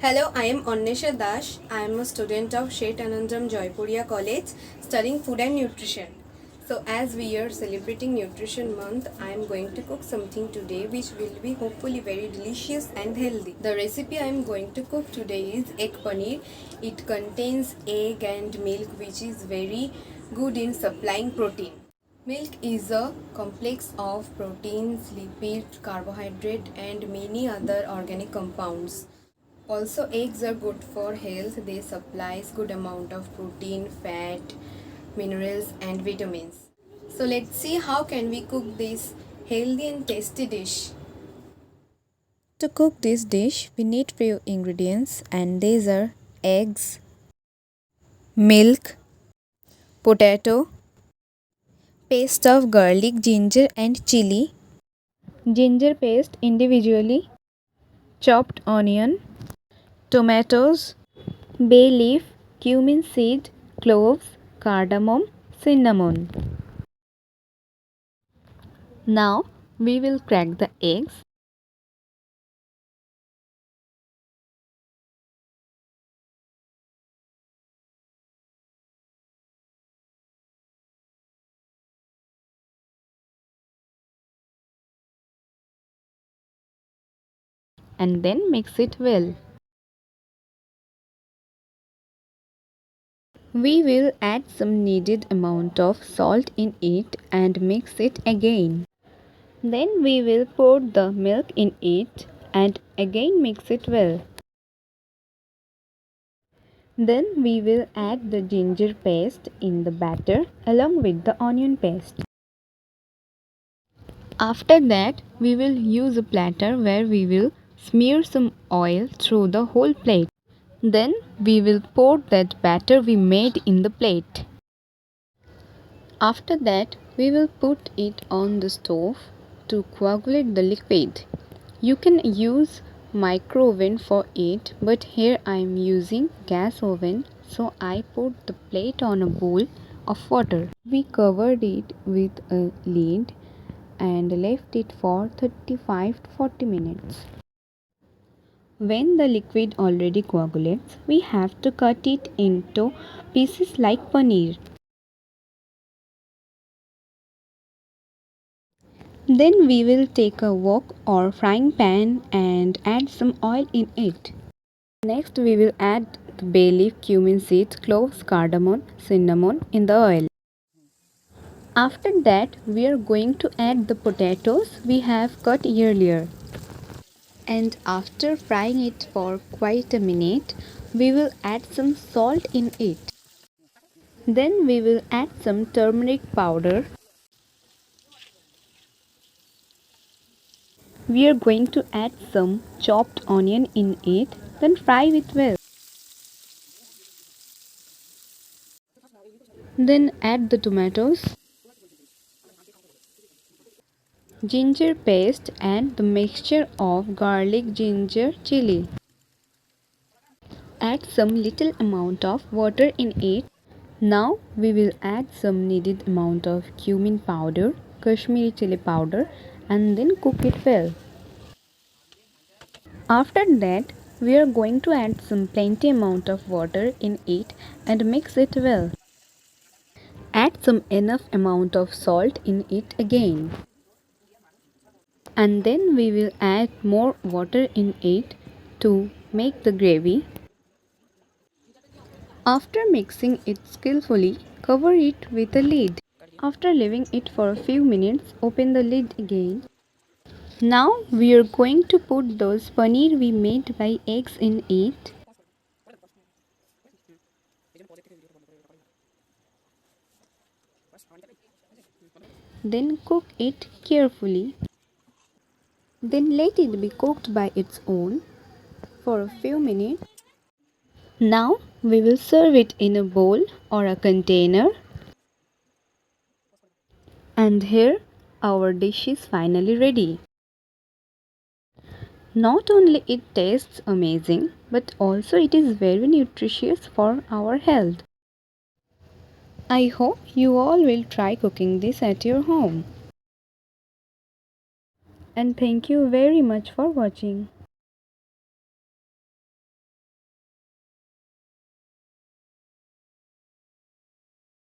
Hello, I am Annesha Dash. I am a student of Shet Anandram Joypuria College studying food and nutrition. So, as we are celebrating Nutrition Month, I am going to cook something today which will be hopefully very delicious and healthy. The recipe I am going to cook today is egg paneer. It contains egg and milk, which is very good in supplying protein. Milk is a complex of proteins, lipids, carbohydrate, and many other organic compounds. Also, eggs are good for health. They supplies good amount of protein, fat, minerals and vitamins. So let's see how can we cook this healthy and tasty dish. To cook this dish, we need few ingredients and these are eggs, milk, potato, paste of garlic, ginger and chili, ginger paste individually, chopped onion, tomatoes, bay leaf, cumin seed, cloves, cardamom, cinnamon. Now we will crack the eggs. And then mix it well. We will add some needed amount of salt in it and mix it again. Then we will pour the milk in it and again mix it well. Then we will add the ginger paste in the batter along with the onion paste. After that, we will use a platter where we will smear some oil through the whole plate. Then we will pour that batter we made in the plate. After that, we will put it on the stove to coagulate the liquid. You can use micro oven for it, but here I am using gas oven, so I put the plate on a bowl of water. We covered it with a lid and left it for 35 to 40 minutes. When the liquid already coagulates, we have to cut it into pieces like paneer. Then we will take a wok or frying pan and add some oil in it. Next we will add the bay leaf, cumin seeds, cloves, cardamom, cinnamon in the oil. After that we are going to add the potatoes we have cut earlier. And after frying it for quite a minute, we will add some salt in it. Then we will add some turmeric powder. We are going to add some chopped onion in it, then fry it well. Then add the tomatoes, ginger paste and the mixture of garlic, ginger, chili. Add some little amount of water in it. Now we will add some needed amount of cumin powder, Kashmiri chili powder and then cook it well. After that we are going to add some plenty amount of water in it and mix it well. Add some enough amount of salt in it again. And then we will add more water in it to make the gravy. After mixing it skillfully, cover it with a lid. After leaving it for a few minutes, open the lid again. Now we are going to put those paneer we made by eggs in it. Then cook it carefully. Then let it be cooked by its own for a few minutes. Now we will serve it in a bowl or a container. And here our dish is finally ready. Not only it tastes amazing, but also it is very nutritious for our health. I hope you all will try cooking this at your home. And thank you very much for watching.